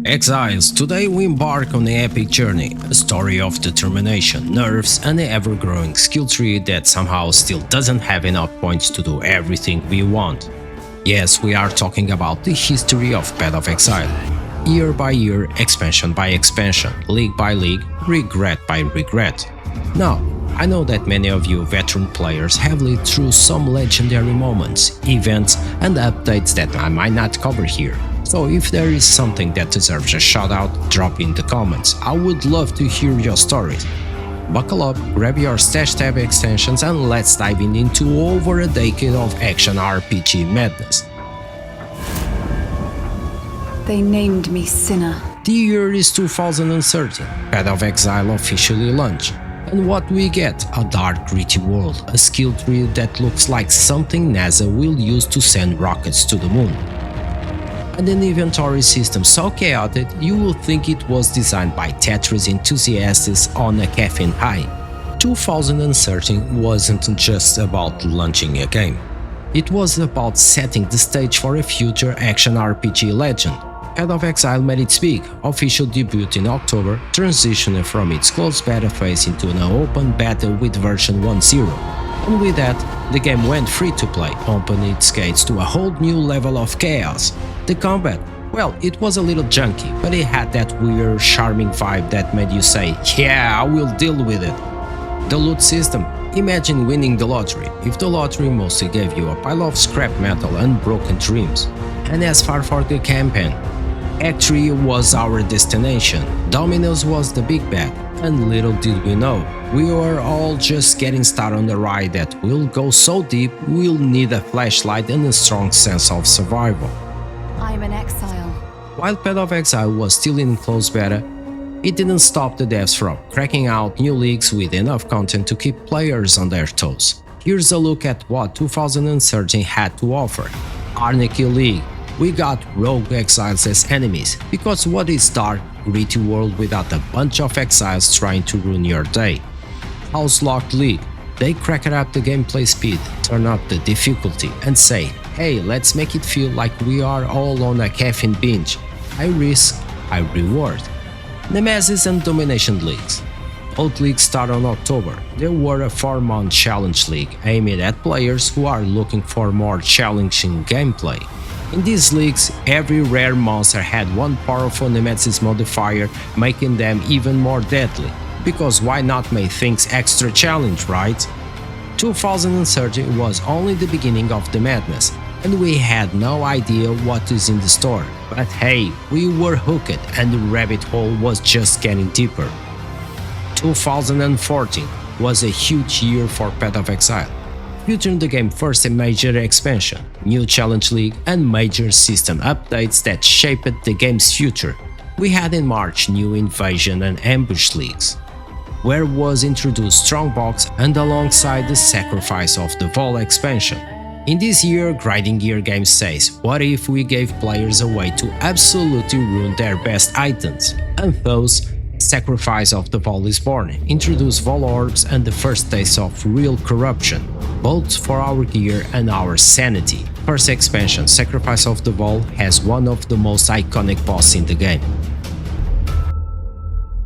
Exiles, today we embark on an epic journey, a story of determination, nerves, and an ever-growing skill tree that somehow still doesn't have enough points to do everything we want. Yes, we are talking about the history of Path of Exile. Year by year, expansion by expansion, league by league, regret by regret. Now, I know that many of you veteran players have lived through some legendary moments, events, and updates that I might not cover here. So if there is something that deserves a shout-out, drop in the comments. I would love to hear your stories. Buckle up, grab your stash tab extensions, and let's dive into over a decade of action RPG madness. They named me Sinner. The year is 2013, Path of Exile officially launched. And what we get? A dark, gritty world, a skill tree that looks like something NASA will use to send rockets to the moon. And an inventory system so chaotic you will think it was designed by Tetris enthusiasts on a caffeine high. 2013 wasn't just about launching a game. It was about setting the stage for a future action RPG legend. Path of Exile made its big, official debut in October, transitioning from its closed beta phase into an open beta with version 1.0. And with that, the game went free to play, opening its gates to a whole new level of chaos. The combat, well, it was a little junky, but it had that weird, charming vibe that made you say, yeah, I will deal with it. The loot system, imagine winning the lottery, if the lottery mostly gave you a pile of scrap metal and broken dreams. And as far for the campaign, Act 3 was our destination, Dominoes was the big bet, and little did we know, we were all just getting started on the ride that will go so deep we'll need a flashlight and a strong sense of survival. I'm an exile. While Path of Exile was still in closed beta, it didn't stop the devs from cracking out new leagues with enough content to keep players on their toes. Here's a look at what 2013 had to offer. Anarchy League. We got rogue exiles as enemies, because what is dark, gritty world without a bunch of exiles trying to ruin your day? House Locked League. They crack up the gameplay speed, turn up the difficulty, and say, hey, let's make it feel like we are all on a caffeine binge. High risk, high reward. Nemesis and Domination Leagues. Both leagues start on October. They were a 4-month challenge league aimed at players who are looking for more challenging gameplay. In these leagues, every rare monster had one powerful Nemesis modifier, making them even more deadly. Because why not make things extra challenge, right? 2013 was only the beginning of the madness, and we had no idea what is in the store. But hey, we were hooked and the rabbit hole was just getting deeper. 2014 was a huge year for Path of Exile, featuring the game's first major expansion, new challenge league, and major system updates that shaped the game's future. We had in March new invasion and ambush leagues, where was introduced Strongbox and alongside the Sacrifice of the Vol expansion. In this year, Grinding Gear Games says, what if we gave players a way to absolutely ruin their best items? And thus, Sacrifice of the Vol is born, introduce Vol Orbs and the first taste of real corruption, both for our gear and our sanity. First expansion, Sacrifice of the Vol, has one of the most iconic bosses in the game.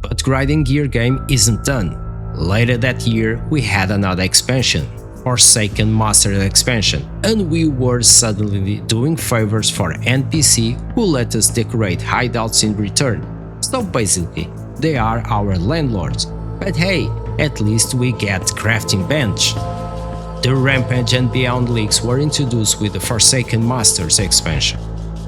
But Grinding Gear game isn't done. Later that year, we had another expansion, Forsaken Master expansion, and we were suddenly doing favors for NPC who let us decorate hideouts in return. So basically, they are our landlords. But hey, at least we get crafting bench. The Rampage and Beyond leagues were introduced with the Forsaken Masters expansion.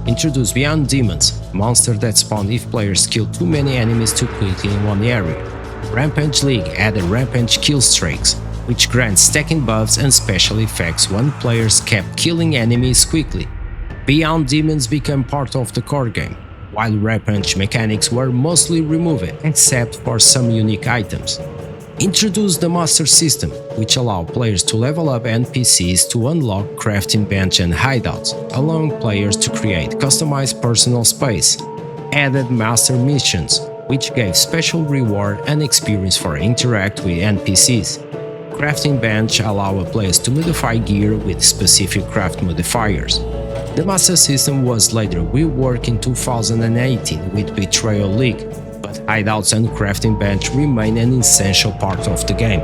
Introduce Beyond Demons, monster that spawn if players kill too many enemies too quickly in one area. Rampage League added Rampage kill streaks, which grants stacking buffs and special effects when players kept killing enemies quickly. Beyond Demons became part of the core game, while Rampage mechanics were mostly removed except for some unique items. Introduce the Master System, which allowed players to level up NPCs to unlock crafting bench and hideouts, allowing players to create customized personal space. Added Master Missions, which gave special reward and experience for interact with NPCs. Crafting bench allowed players to modify gear with specific craft modifiers. The Master System was later reworked in 2018 with Betrayal League, but hideouts and crafting bench remain an essential part of the game.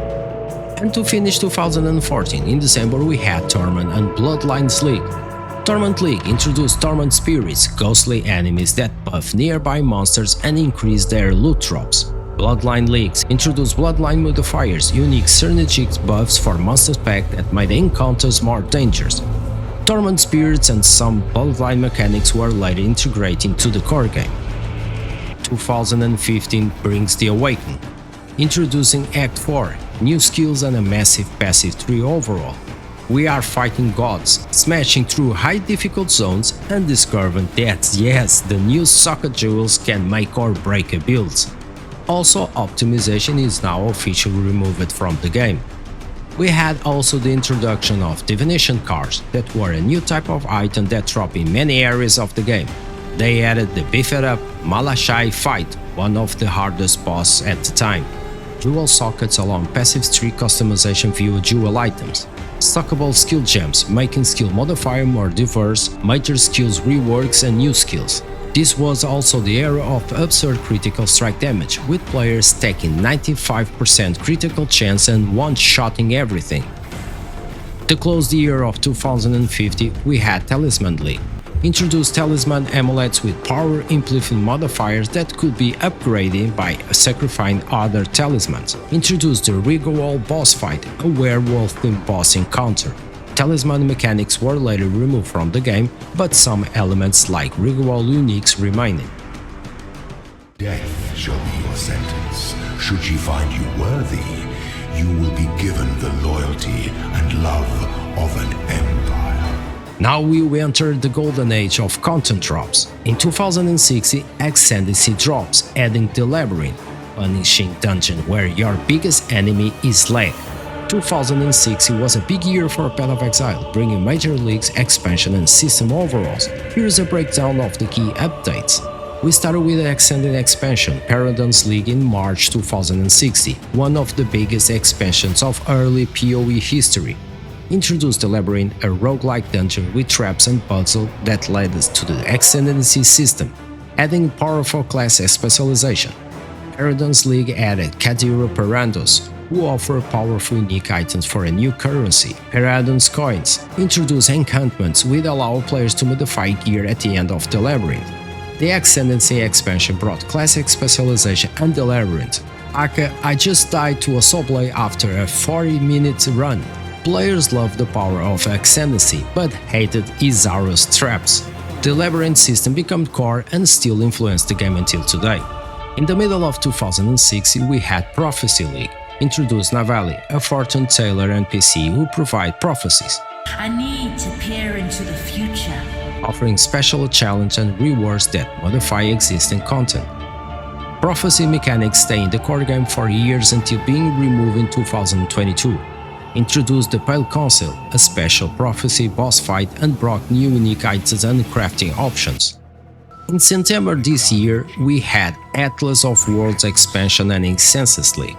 And to finish 2014, in December we had Torment and Bloodlines League. Torment League introduced Torment Spirits, ghostly enemies that buff nearby monsters and increase their loot drops. Bloodline Leagues introduced Bloodline modifiers, unique synergistic buffs for monster pack that made encounters more dangerous. Torment Spirits and some Bloodline mechanics were later integrated into the core game. 2015 brings the Awakening, introducing Act 4, new skills and a massive passive tree overall. We are fighting gods, smashing through high difficult zones and discovering that yes, the new socket jewels can make or break a build. Also, optimization is now officially removed from the game. We had also the introduction of divination cards that were a new type of item that drop in many areas of the game. They added the beefed up Malashai fight, one of the hardest boss at the time. Dual sockets along passive tree customization via dual items. Stackable skill gems, making skill modifier more diverse, major skills reworks and new skills. This was also the era of absurd critical strike damage, with players taking 95% critical chance and one-shotting everything. To close the year of 2050, we had Talisman League. Introduced talisman amulets with power amplifying modifiers that could be upgraded by sacrificing other talismans. Introduced the Rigorwall boss fight, a werewolf-themed boss encounter. Talisman mechanics were later removed from the game, but some elements like Rigorwall uniques remained. Death shall be your sentence. Should she find you worthy, you will be given the loyalty and love of an empire. Now we enter the golden age of content drops. In 2060, Ascendancy drops, adding the Labyrinth, punishing dungeon where your biggest enemy is lag. 2060 was a big year for Path of Exile, bringing major leagues, expansion and system overhauls. Here's a breakdown of the key updates. We started with the extended expansion, Paradise League in March 2060, one of the biggest expansions of early PoE history. Introduced the Labyrinth, a roguelike dungeon with traps and puzzles that led us to the Ascendancy system, adding powerful class specialization. Paradise League added Kadira Parandos, who offer powerful unique items for a new currency, Paradise Coins. Introduced enchantments which allow players to modify gear at the end of the Labyrinth. The Ascendancy expansion brought classic specialization and the Labyrinth. Aka, I just died to a Soulblade after a 40-minute run. Players loved the power of Ascendancy, but hated Izaro's traps. The Labyrinth system became core and still influenced the game until today. In the middle of 2060, we had Prophecy League. Introduced Navali, a fortune teller NPC who provide prophecies. I need to peer into the future, offering special challenge and rewards that modify existing content. Prophecy mechanics stay in the core game for years until being removed in 2022. Introduced the Pale Council, a special prophecy boss fight, and brought new unique items and crafting options. In September this year, we had Atlas of Worlds expansion and Incenses League.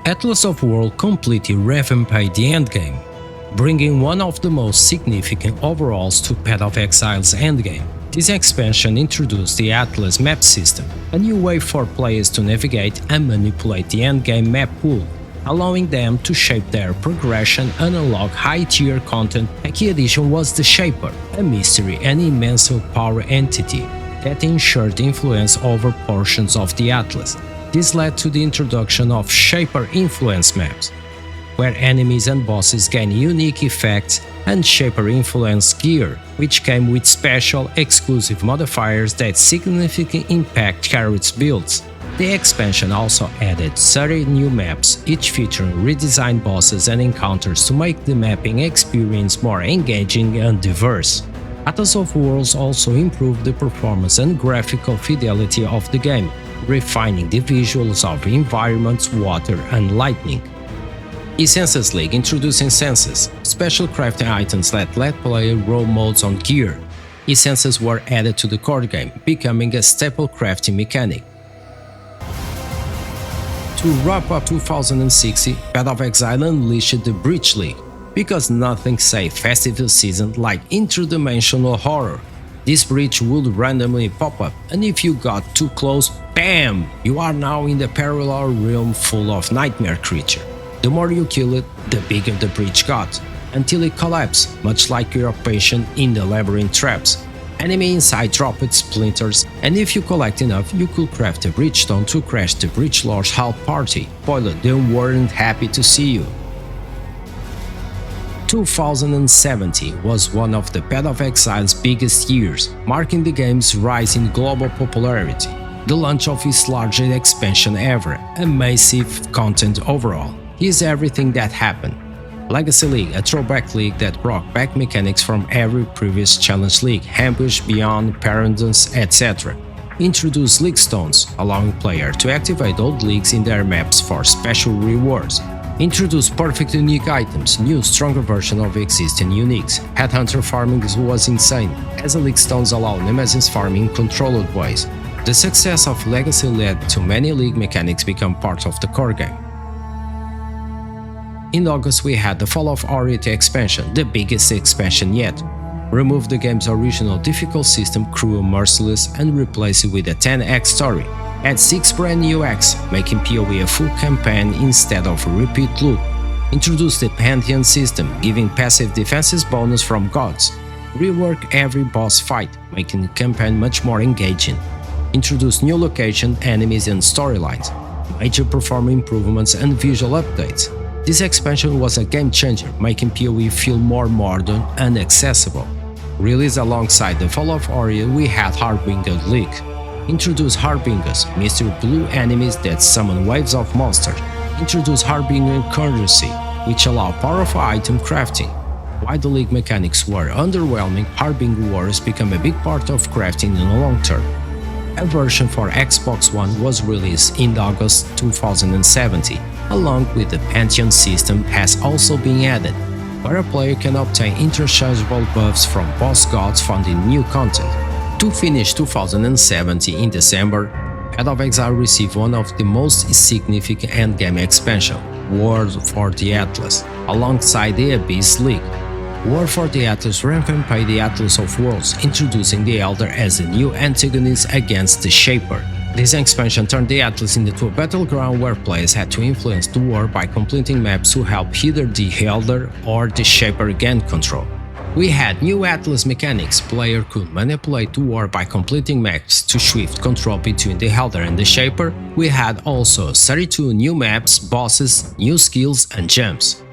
Atlas of Worlds completely revamped the endgame, bringing one of the most significant overhauls to Path of Exile's endgame. This expansion introduced the Atlas map system, a new way for players to navigate and manipulate the endgame map pool, allowing them to shape their progression and unlock high-tier content. A key addition was the Shaper, a mystery and immense power entity that ensured influence over portions of the Atlas. This led to the introduction of Shaper influence maps, where enemies and bosses gain unique effects, and Shaper influence gear, which came with special, exclusive modifiers that significantly impact characters' builds. The expansion also added 30 new maps, each featuring redesigned bosses and encounters to make the mapping experience more engaging and diverse. Atlas of Worlds also improved the performance and graphical fidelity of the game, refining the visuals of environments, water, and lightning. Essences League introduced Essences, special crafting items that let players roll modes on gear. Essences were added to the core game, becoming a staple crafting mechanic. To wrap up 2060, Path of Exile unleashed the Breach League. because nothing saves festival season like interdimensional horror. This breach would randomly pop up, and if you got too close, BAM! You are now in the parallel realm full of nightmare creature. The more you kill it, the bigger the breach got, until it collapses, much like your patient in the labyrinth traps. Enemy inside dropped splinters, and if you collect enough, you could craft a breach stone to crash the breach lord's house party. Spoiler, they weren't happy to see you. 2070 was one of the Path of Exile's biggest years, marking the game's rise in global popularity, the launch of its largest expansion ever, and massive content overall. Here's everything that happened. Legacy League, a throwback league that brought back mechanics from every previous challenge league, Ambush, Beyond, Paradise, etc. Introduced League Stones, allowing players to activate old leagues in their maps for special rewards. Introduced perfect unique items, new stronger version of existing uniques. Headhunter farming was insane, as the League Stones allow Nemesis farming in controlled ways. The success of Legacy led to many league mechanics become part of the core game. In August we had the Fall of Orient expansion, the biggest expansion yet. Removed the game's original difficult system Cruel Merciless and replaced it with a 10x story. Add 6 brand new acts, making PoE a full campaign instead of a repeat loop. Introduced the Pantheon system, giving passive defenses bonus from gods. Rework every boss fight, making the campaign much more engaging. Introduced new location, enemies and storylines. Major performance improvements and visual updates. This expansion was a game changer, making PoE feel more modern and accessible. Released alongside the Fall of Orient, we had Harbinger League. Introduce Harbingers, mystery blue enemies that summon waves of monsters. Introduce Harbinger Currency, which allow powerful item crafting. While the league mechanics were underwhelming, Harbinger Wars became a big part of crafting in the long term. A version for Xbox One was released in August 2017, along with the Pantheon system has also been added, where a player can obtain interchangeable buffs from boss gods found in new content. To finish 2070 in December, Path of Exile received one of the most significant endgame expansions, War for the Atlas, alongside the Abyss League. War for the Atlas revamped the Atlas of Worlds, introducing the Elder as a new antagonist against the Shaper. This expansion turned the Atlas into a battleground where players had to influence the war by completing maps to help either the Elder or the Shaper gain control. We had new Atlas mechanics. Player could manipulate the war by completing maps to shift control between the Elder and the Shaper. We had also 32 new maps, bosses, new skills and gems.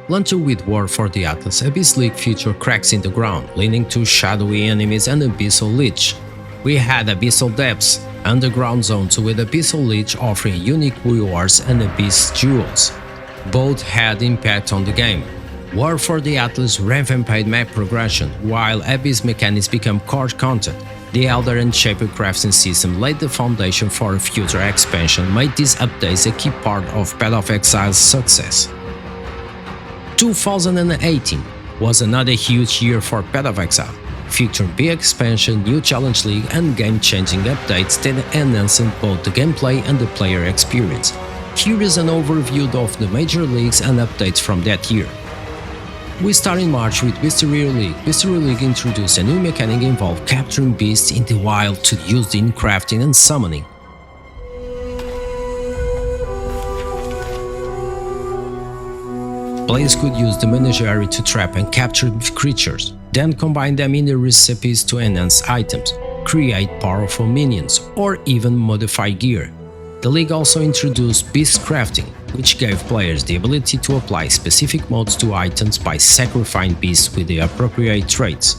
Launched with War for the Atlas, Abyss League featured cracks in the ground, leading to shadowy enemies and Abyssal Lich. We had Abyssal Depths, underground zones with Abyssal Lich offering unique rewards and Abyss Jewels. Both had impact on the game. War for the Atlas revamped map progression, while Abyss mechanics become core content. The Elder and Shaper crafting system laid the foundation for a future expansion, made these updates a key part of Path of Exile's success. 2018 was another huge year for Path of Exile, featuring big expansion, new challenge league and game-changing updates that enhanced both the gameplay and the player experience. Here is an overview of the major leagues and updates from that year. We start in March with Bestiary League. Bestiary League introduced a new mechanic involved capturing beasts in the wild to use in crafting and summoning. Players could use the menagerie to trap and capture creatures, then combine them in the recipes to enhance items, create powerful minions, or even modify gear. The league also introduced beast crafting, which gave players the ability to apply specific modes to items by sacrificing beasts with the appropriate traits.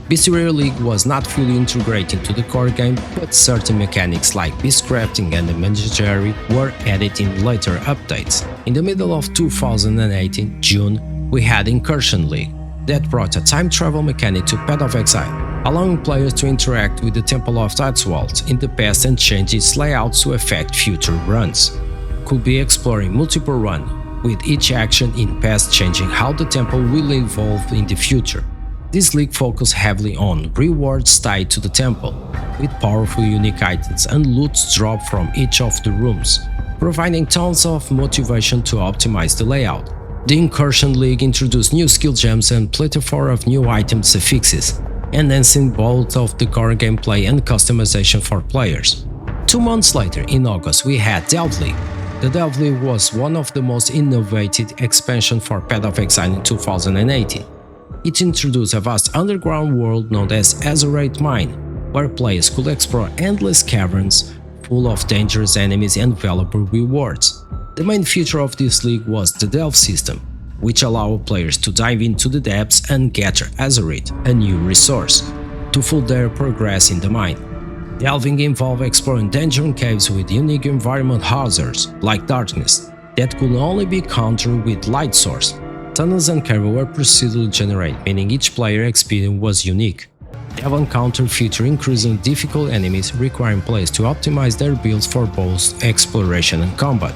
Bestiary League was not fully integrated into the core game, but certain mechanics like beast crafting and the menagerie were added in later updates. In the middle of 2018, June, we had Incursion League, that brought a time travel mechanic to Path of Exile, allowing players to interact with the Temple of Tatswald in the past and change its layout to affect future runs. Could be exploring multiple runs, with each action in past changing how the temple will evolve in the future. This league focused heavily on rewards tied to the temple, with powerful unique items and loot dropped from each of the rooms, providing tons of motivation to optimize the layout. The Incursion League introduced new skill gems and plethora of new item suffixes, enhancing both of the core gameplay and customization for players. 2 months later, in August, we had Delve League. The Delve League was one of the most innovative expansions for Path of Exile in 2018. It introduced a vast underground world known as Azurite Mine, where players could explore endless caverns full of dangerous enemies and valuable rewards. The main feature of this league was the Delve system, which allowed players to dive into the depths and gather Azurite, a new resource, to fuel their progress in the mine. Delving involved exploring dungeon caves with unique environment hazards, like darkness, that could only be countered with light source. Tunnels and caves were procedurally generated, meaning each player experience was unique. Delve encounter featured increasingly difficult enemies, requiring players to optimize their builds for both exploration and combat.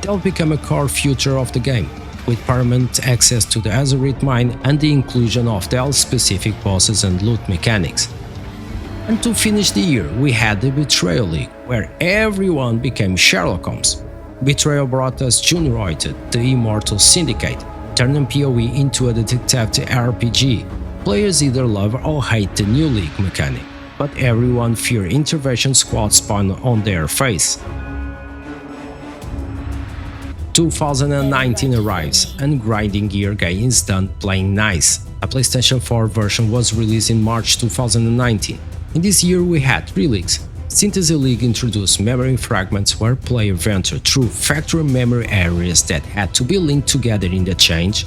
Delve became a core feature of the game, with permanent access to the Azurite Mine and the inclusion of Delve-specific bosses and loot mechanics. And to finish the year, we had the Betrayal League, where everyone became Sherlock Holmes. Betrayal brought us Junroited, the Immortal Syndicate, turning PoE into a detective RPG. Players either love or hate the new league mechanic, but everyone fears intervention squad spawn on their face. 2019 arrives, and grinding gear game is done playing nice. A PlayStation 4 version was released in March 2019. In this year we had 3 leagues. Synthesis League introduced memory fragments where players ventured through factory memory areas that had to be linked together in the change.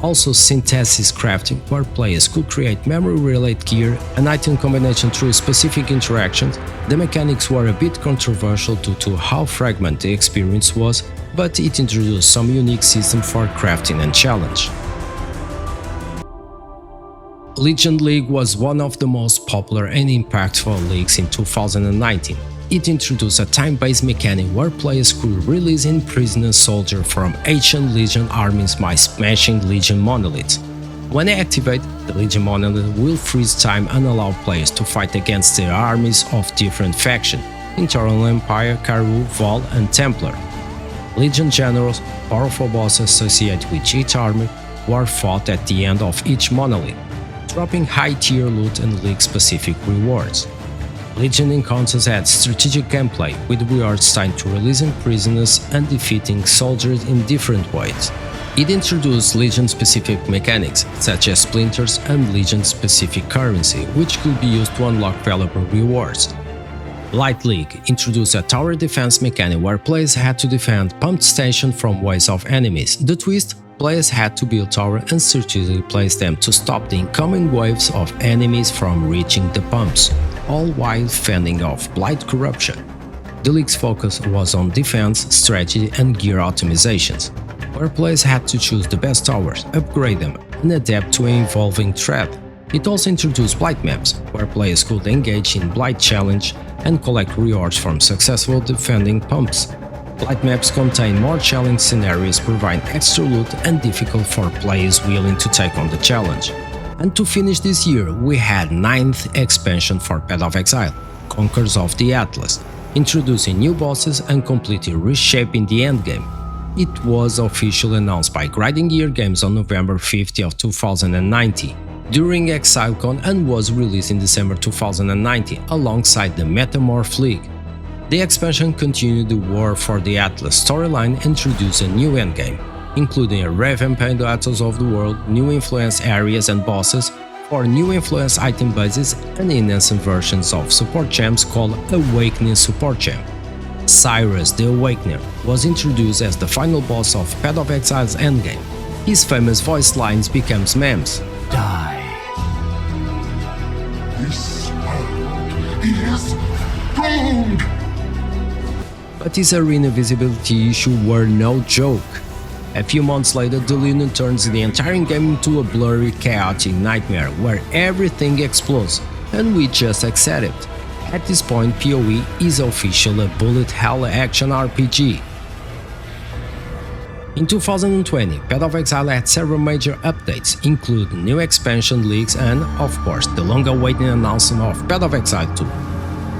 Also Synthesis Crafting, where players could create memory-related gear and item combination through specific interactions. The mechanics were a bit controversial due to how fragmented the experience was, but it introduced some unique system for crafting and challenge. Legion League was one of the most popular and impactful leagues in 2019. It introduced a time-based mechanic where players could release imprisoned soldiers from ancient Legion armies by smashing Legion monoliths. When activated, the Legion monolith will freeze time and allow players to fight against the armies of different factions: Internal Empire, Karoo, Vol, and Templar. Legion generals, powerful bosses associated with each army, were fought at the end of each monolith, dropping high-tier loot and league-specific rewards. Legion encounters had strategic gameplay, with rewards tied to releasing prisoners and defeating soldiers in different ways. It introduced Legion-specific mechanics, such as splinters and Legion-specific currency, which could be used to unlock valuable rewards. Light League introduced a tower defense mechanic where players had to defend pumped stations from waves of enemies. The twist: players had to build towers and strategically place them to stop the incoming waves of enemies from reaching the pumps, all while fending off blight corruption. The league's focus was on defense, strategy, and gear optimizations, where players had to choose the best towers, upgrade them, and adapt to an evolving threat. It also introduced blight maps, where players could engage in blight challenge and collect rewards from successful defending pumps. Blight maps contain more challenging scenarios, providing extra loot and difficult for players willing to take on the challenge. And to finish this year, we had 9th expansion for Path of Exile, Conquerors of the Atlas, introducing new bosses and completely reshaping the endgame. It was officially announced by Grinding Gear Games on November 50 of 2019 during ExileCon and was released in December 2019 alongside the Metamorph League. The expansion continued the War for the Atlas storyline and introduced a new endgame, including a revamped Atlas of the World, new influence areas and bosses, 4 new influence item bases, and enhanced versions of support champs called Awakening Support Champ. Cyrus the Awakener was introduced as the final boss of Path of Exile's endgame. His famous voice lines became memes. Die. This world is doomed! But his arena visibility issue were no joke. A few months later, the Lunar turns the entire game into a blurry, chaotic nightmare where everything explodes, and we just accept it. At this point, PoE is officially a bullet hell action RPG. In 2020, Path of Exile had several major updates, including new expansion leagues and, of course, the long-awaited announcement of Path of Exile 2.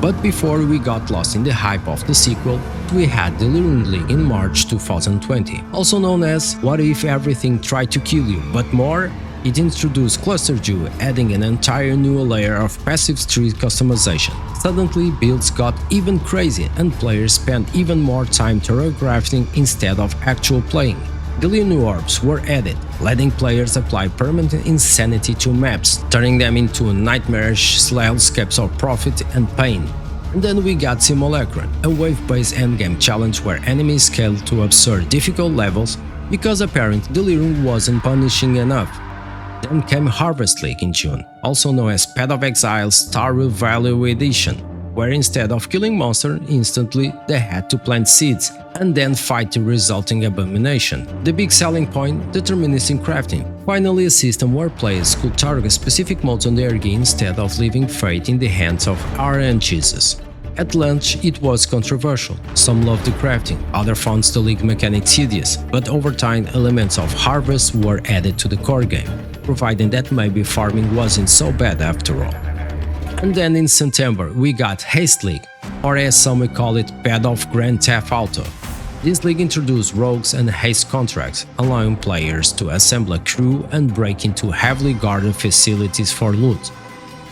But before we got lost in the hype of the sequel, we had Delirium League in March 2020, also known as What If Everything Tried to Kill You, but more, it introduced Cluster Jew, adding an entire new layer of passive tree customization. Suddenly, builds got even crazy and players spent even more time choreographing instead of actual playing. Delirium orbs were added, letting players apply permanent insanity to maps, turning them into nightmarish hellscapes of profit and pain. And then we got Simulacrum, a wave-based endgame challenge where enemies scaled to absurd difficult levels because apparently Delirium wasn't punishing enough. Then came Harvest League in June, also known as Path of Exile Starville Value Edition, where instead of killing monsters instantly, they had to plant seeds and then fight the resulting abomination. The big selling point, deterministic crafting. Finally, a system where players could target specific modes on their gear instead of leaving fate in the hands of RNGs. At launch, it was controversial. Some loved the crafting, others found the league mechanic tedious, but over time elements of harvest were added to the core game, providing that maybe farming wasn't so bad after all. And then in September, we got Haste League, or as some will call it, Path of Grand Theft Auto. This league introduced rogues and haste contracts, allowing players to assemble a crew and break into heavily guarded facilities for loot.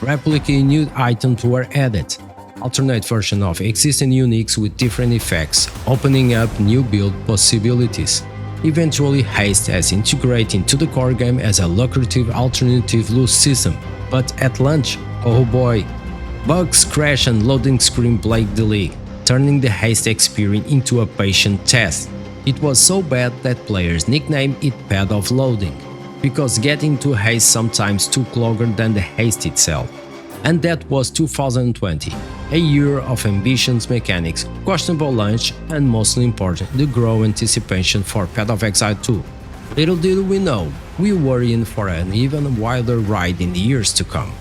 Rapidly, new items were added, alternate versions of existing uniques with different effects, opening up new build possibilities. Eventually, Haste has integrated into the core game as a lucrative alternative loot system, but at launch, oh boy, bugs, crash and loading screen plagued the league, turning the Haste experience into a patient test. It was so bad that players nicknamed it Path of Loading, because getting to Haste sometimes took longer than the Haste itself. And that was 2020, a year of ambitious mechanics, questionable launch, and mostly important, the growing anticipation for Path of Exile 2. Little did we know, we were in for an even wilder ride in the years to come.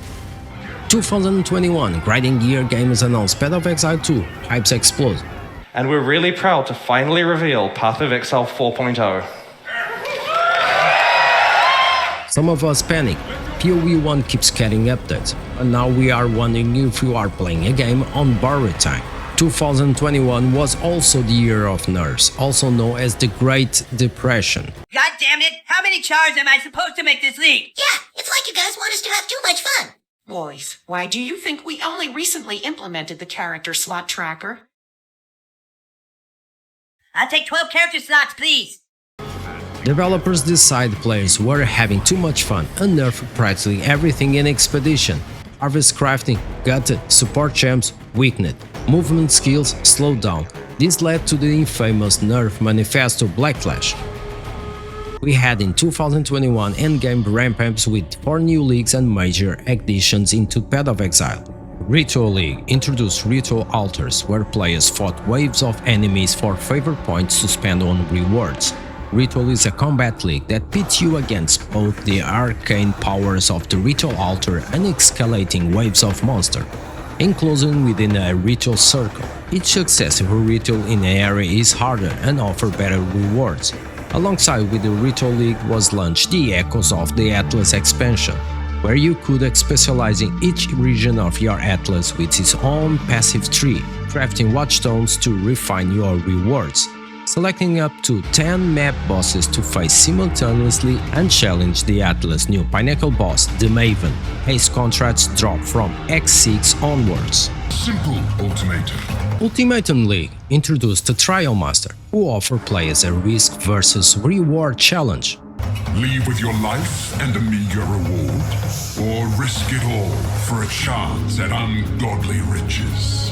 2021, Grinding Gear Games announced Path of Exile 2, hypes explode. And we're really proud to finally reveal Path of Exile 4.0. Some of us panic. PoE 1 keeps getting updates, and now we are wondering if you are playing a game on borrowed time. 2021 was also the year of nerfs, also known as the Great Depression. God damn it! How many chars am I supposed to make this league? Yeah, it's like you guys want us to have too much fun. Boys, why do you think we only recently implemented the character slot tracker? I'll take 12 character slots, please. Developers decide players were having too much fun and nerfed practically everything in Expedition. Harvest crafting, gutted, support champs, weakened, movement skills slowed down. This led to the infamous nerf manifesto Blackflash. We had in 2021 endgame ramp-ups with 4 new leagues and major additions into Path of Exile. Ritual League introduced ritual altars where players fought waves of enemies for favor points to spend on rewards. Ritual is a combat league that pits you against both the arcane powers of the ritual altar and escalating waves of monsters, including within a ritual circle. Each successive ritual in an area is harder and offers better rewards. Alongside with the Ritual League was launched the Echoes of the Atlas expansion, where you could specialize in each region of your atlas with its own passive tree, crafting watchstones to refine your rewards, selecting up to 10 map bosses to face simultaneously and challenge the atlas' new pinnacle boss, the Maven. Haste contracts drop from X6 onwards. Simple ultimatum. Ultimatum League introduced a Trial Master, who offered players a risk versus reward challenge. Leave with your life and a meager reward, or risk it all for a chance at ungodly riches.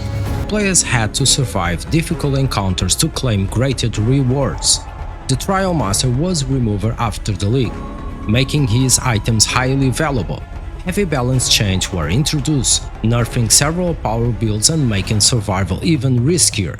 Players had to survive difficult encounters to claim greater rewards. The Trial Master was removed after the league, making his items highly valuable. Heavy balance changes were introduced, nerfing several power builds and making survival even riskier.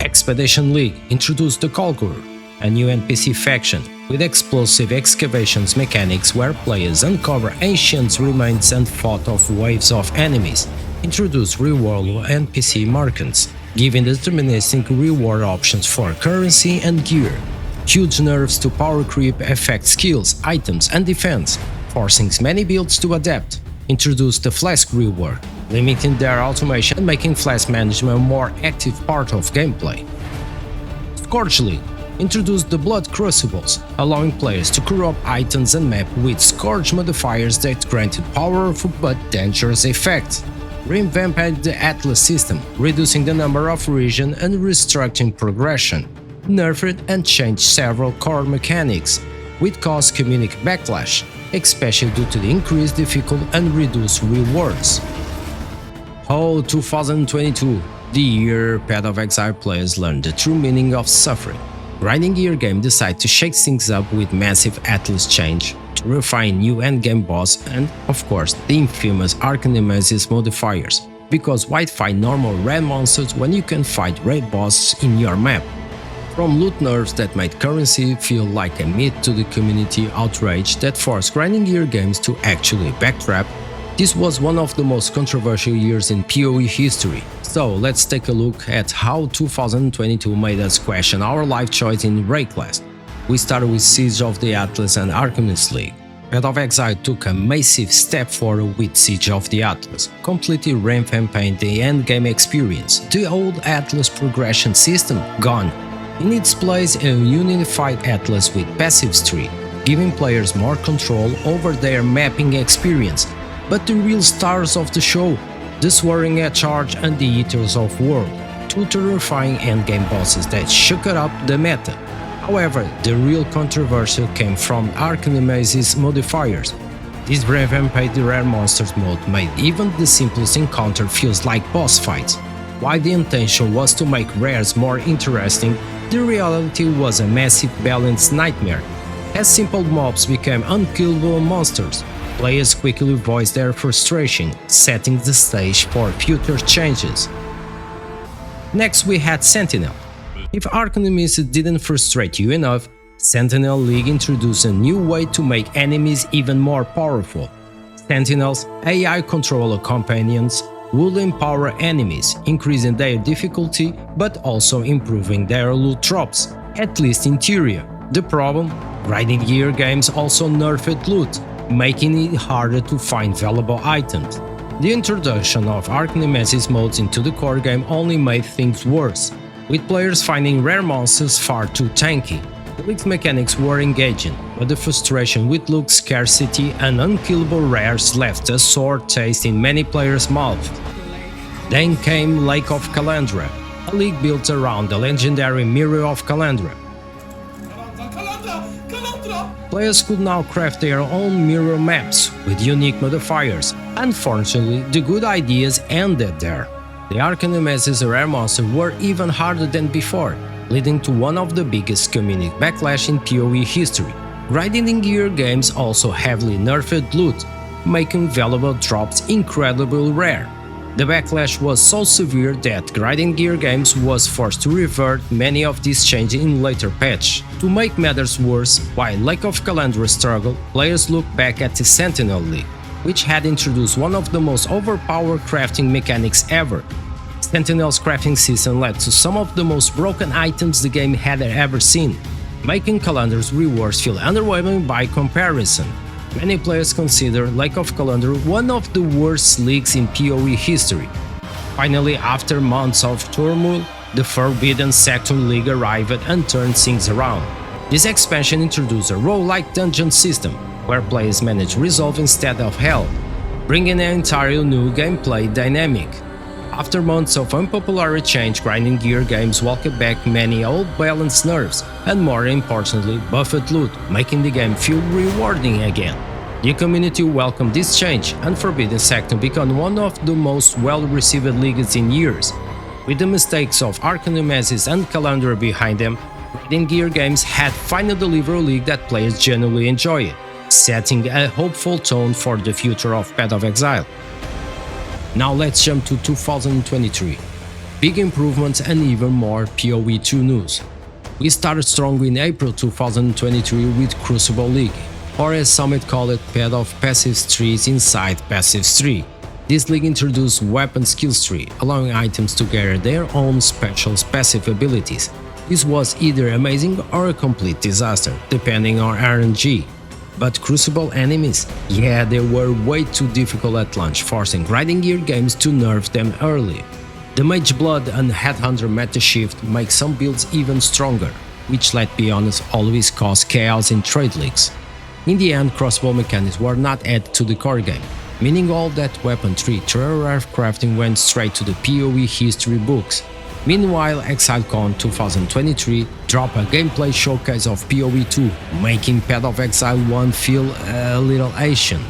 Expedition League introduced the Conqueror, a new NPC faction with explosive excavations mechanics where players uncover ancient remains and fought off waves of enemies. Introduced reward NPC markets, giving deterministic reward options for currency and gear. Huge nerfs to power creep affect skills, items and defense, forcing many builds to adapt. introduced the Flask rework, limiting their automation and making Flask management a more active part of gameplay. Scourge League introduced the Blood Crucibles, allowing players to corrupt items and map with Scourge modifiers that granted powerful but dangerous effects. Revamped the Atlas system, reducing the number of regions and restricting progression. Nerfed and changed several core mechanics, which caused community backlash, especially due to the increased difficulty and reduced rewards. 2022, the year Path of Exile players learned the true meaning of suffering. Grinding Gear game decided to shake things up with massive Atlas change, to refine new endgame boss and, of course, the infamous Archnemesis modifiers, because why fight normal rare monsters when you can fight raid bosses in your map? From loot nerfs that made currency feel like a myth to the community outrage that forced Grinding Gear games to actually backtrap, this was one of the most controversial years in PoE history. So let's take a look at how 2022 made us question our life choice in raid class. We started with Siege of the Atlas and Archnemesis League. Path of Exile took a massive step forward with Siege of the Atlas, completely revamping the endgame experience. The old Atlas progression system gone. In its place, a unified Atlas with passives tree, giving players more control over their mapping experience. But the real stars of the show, the Swearing at Charge and the Eaters of World, two terrifying endgame bosses that shook up the meta. However, the real controversy came from Archnemesis modifiers. This revamped rare monsters mode made even the simplest encounter feels like boss fights. While the intention was to make rares more interesting, the reality was a massive balance nightmare. As simple mobs became unkillable monsters, players quickly voiced their frustration, setting the stage for future changes. Next we had Sentinel. If Archnemesis didn't frustrate you enough, Sentinel League introduced a new way to make enemies even more powerful. Sentinels, AI controller companions, will empower enemies, increasing their difficulty but also improving their loot drops, at least in theory. The problem? Grinding Gear games also nerfed loot, making it harder to find valuable items. The introduction of Archnemesis modes into the core game only made things worse, with players finding rare monsters far too tanky. The league's mechanics were engaging, but the frustration with loot scarcity and unkillable rares left a sour taste in many players' mouths. Then came Lake of Calandra, a league built around the legendary Mirror of Calandra. Players could now craft their own mirror maps with unique modifiers. Unfortunately, the good ideas ended there. The Archnemesis rare monsters were even harder than before, leading to one of the biggest community backlash in PoE history. Grinding Gear games also heavily nerfed loot, making valuable drops incredibly rare. The backlash was so severe that Grinding Gear games was forced to revert many of these changes in later patch. To make matters worse, while Lake of Calandra struggled, players looked back at the Sentinel League, which had introduced one of the most overpowered crafting mechanics ever. Sentinel's crafting system led to some of the most broken items the game had ever seen, making Calandra's rewards feel underwhelming by comparison. Many players consider Lake of Calandra one of the worst leagues in PoE history. Finally, after months of turmoil, the Forbidden Sector League arrived and turned things around. This expansion introduced a roguelike dungeon system, where players manage resolve instead of hell, bringing an entirely new gameplay dynamic. After months of unpopular change, Grinding Gear games welcomed back many old balanced nerfs, and more importantly, buffed loot, making the game feel rewarding again. The community welcomed this change, and Forbidden Sector became one of the most well-received leagues in years. With the mistakes of Archnemesis and Calandra behind them, Grinding Gear games had finally delivered a league that players genuinely enjoyed, setting a hopeful tone for the future of Path of Exile. Now let's jump to 2023. Big improvements and even more PoE 2 news. We started strong in April 2023 with Crucible League, or as some might call it, Path of Passive Trees inside Passive Tree. This league introduced Weapon Skills Tree, allowing items to gather their own special passive abilities. This was either amazing or a complete disaster, depending on RNG. But Crucible enemies? Yeah, they were way too difficult at launch, forcing Grinding Gear games to nerf them early. The Mage Blood and Headhunter meta shift make some builds even stronger, which, let's be honest, always cause chaos in trade leagues. In the end, crossbow mechanics were not added to the core game, meaning all that weapon tree terror crafting went straight to the PoE history books. Meanwhile, ExileCon 2023 dropped a gameplay showcase of PoE 2, making Path of Exile 1 feel a little Asian.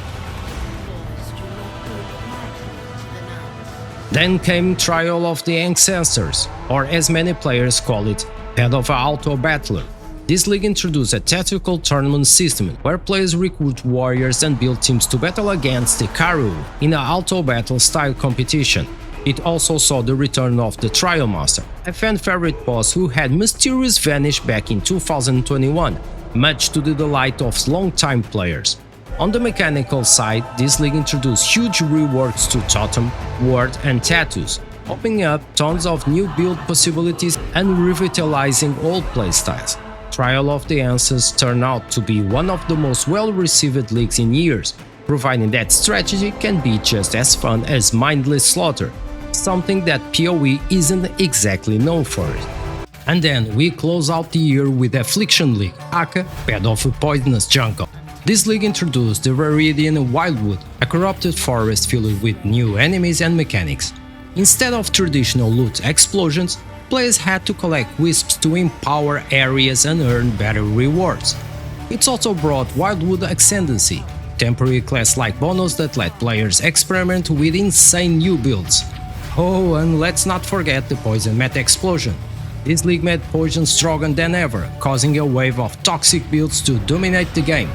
Then came Trial of the Ancestors, or as many players call it, Path of Auto Battler. This league introduced a tactical tournament system where players recruit warriors and build teams to battle against the Karu in an auto battle style competition. It also saw the return of the Trial Master, a fan-favorite boss who had mysteriously vanished back in 2021, much to the delight of long-time players. On the mechanical side, this league introduced huge reworks to Totem, Ward and Tattoos, opening up tons of new build possibilities and revitalizing old playstyles. Trial of the Ancestors turned out to be one of the most well-received leagues in years, providing that strategy can be just as fun as mindless slaughter, something that PoE isn't exactly known for it. And then we close out the year with Affliction League, aka Path of a Poisonous Jungle. This league introduced the Viridian Wildwood, a corrupted forest filled with new enemies and mechanics. Instead of traditional loot explosions, players had to collect wisps to empower areas and earn better rewards. It also brought Wildwood Ascendancy, temporary class-like bonus that let players experiment with insane new builds. Oh, and let's not forget the Poison Meta Explosion. This league made Poison stronger than ever, causing a wave of toxic builds to dominate the game.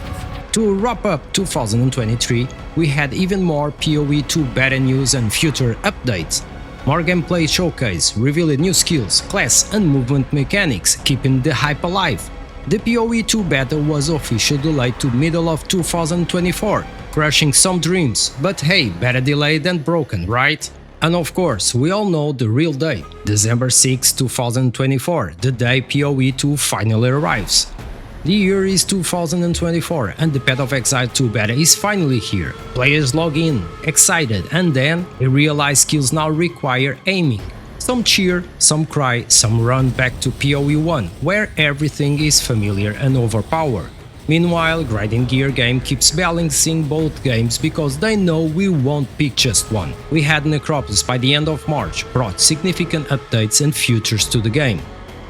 To wrap up 2023, we had even more PoE 2 beta news and future updates. More gameplay showcase, revealed new skills, class and movement mechanics, keeping the hype alive. The PoE 2 beta was officially delayed to middle of 2024, crushing some dreams, but hey, better delayed than broken, right? And of course, we all know the real date, December 6, 2024, the day PoE 2 finally arrives. The year is 2024 and the Path of Exile 2 beta is finally here. Players log in, excited, and then they realize skills now require aiming. Some cheer, some cry, some run back to PoE 1, where everything is familiar and overpowered. Meanwhile, Grinding Gear game keeps balancing both games because they know we won't pick just one. We had Necropolis by the end of March, brought significant updates and features to the game.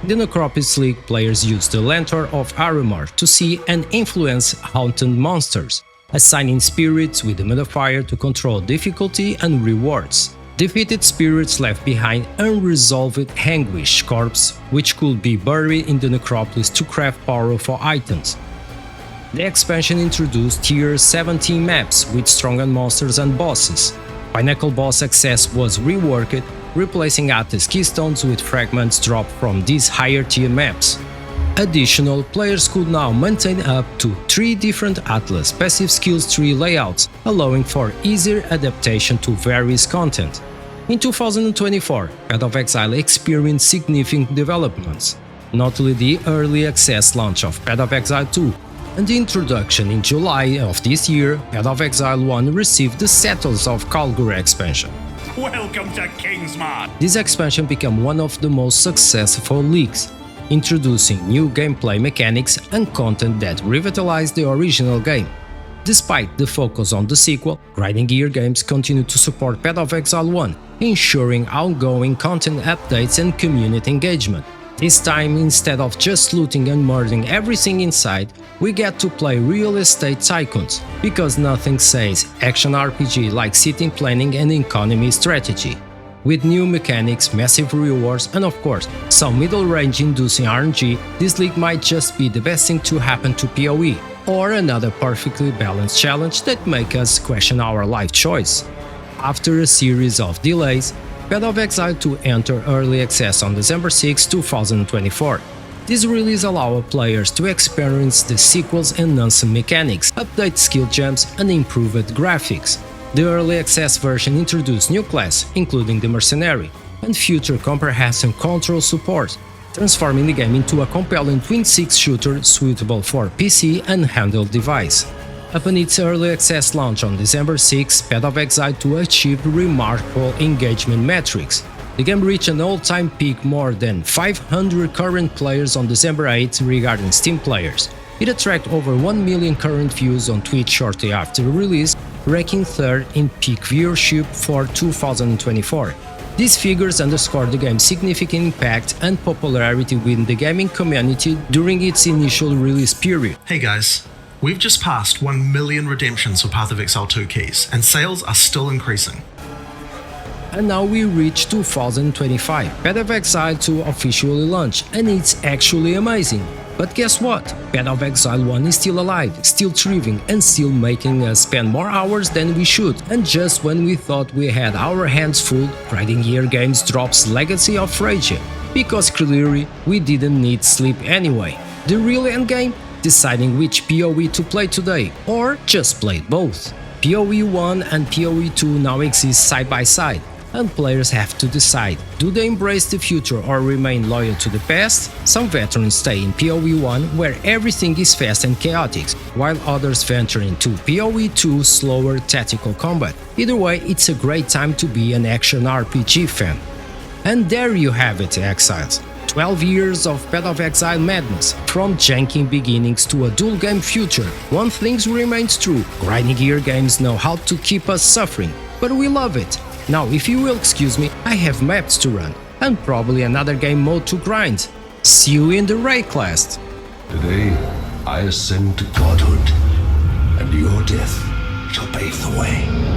In the Necropolis League, players use the Lantern of Arimar to see and influence haunted monsters, assigning spirits with a modifier to control difficulty and rewards. Defeated spirits left behind unresolved anguish corpse, which could be buried in the Necropolis to craft powerful items. The expansion introduced Tier 17 maps with stronger monsters and bosses. Pinnacle boss access was reworked, replacing Atlas keystones with fragments dropped from these higher tier maps. Additional, players could now maintain up to 3 different Atlas passive skills tree layouts, allowing for easier adaptation to various content. In 2024, Path of Exile experienced significant developments, notably the early access launch of Path of Exile 2, and the introduction in July of this year, Path of Exile 1 received the Settlers of Kalgura expansion. Welcome to Kingsman! This expansion became one of the most successful leagues, introducing new gameplay mechanics and content that revitalized the original game. Despite the focus on the sequel, Grinding Gear games continue to support Path of Exile 1, ensuring ongoing content updates and community engagement. This time, instead of just looting and murdering everything inside, we get to play real estate tycoons, because nothing says action RPG like city planning and economy strategy. With new mechanics, massive rewards, and of course, some middle-range inducing RNG, this league might just be the best thing to happen to PoE, or another perfectly balanced challenge that makes us question our life choice. After a series of delays, Path of Exile 2 entered early access on December 6, 2024. This release allowed players to experience the sequel's enhanced mechanics, update skill gems, and improved graphics. The early access version introduced new class, including the Mercenary, and future comprehensive control support, transforming the game into a compelling twin-stick shooter suitable for PC and handheld device. Upon its early access launch on December 6, Path of Exile 2 achieved remarkable engagement metrics. The game reached an all-time peak more than 500 current players on December 8 regarding Steam players. It attracted over 1 million current views on Twitch shortly after release, ranking third in peak viewership for 2024. These figures underscore the game's significant impact and popularity within the gaming community during its initial release period. Hey guys, we've just passed 1 million redemptions for Path of Exile 2 keys, and sales are still increasing. And now we reach 2025, Path of Exile 2 officially launched, and it's actually amazing. But guess what? Path of Exile 1 is still alive, still thriving, and still making us spend more hours than we should. And just when we thought we had our hands full, Grinding Gear Games drops Legacy of Rage, because clearly we didn't need sleep anyway. The real endgame? Deciding which PoE to play today, or just play both. PoE 1 and PoE 2 now exist side by side, and players have to decide, do they embrace the future or remain loyal to the past? Some veterans stay in PoE 1 where everything is fast and chaotic, while others venture into PoE 2's slower tactical combat. Either way, it's a great time to be an action RPG fan. And there you have it, Exiles. 12 years of Path of Exile madness, from janky beginnings to a dual game future. One thing remains true, Grinding Gear Games know how to keep us suffering, but we love it. Now, if you will excuse me, I have maps to run, and probably another game mode to grind. See you in the raid class. Today, I ascend to godhood, and your death shall pave the way.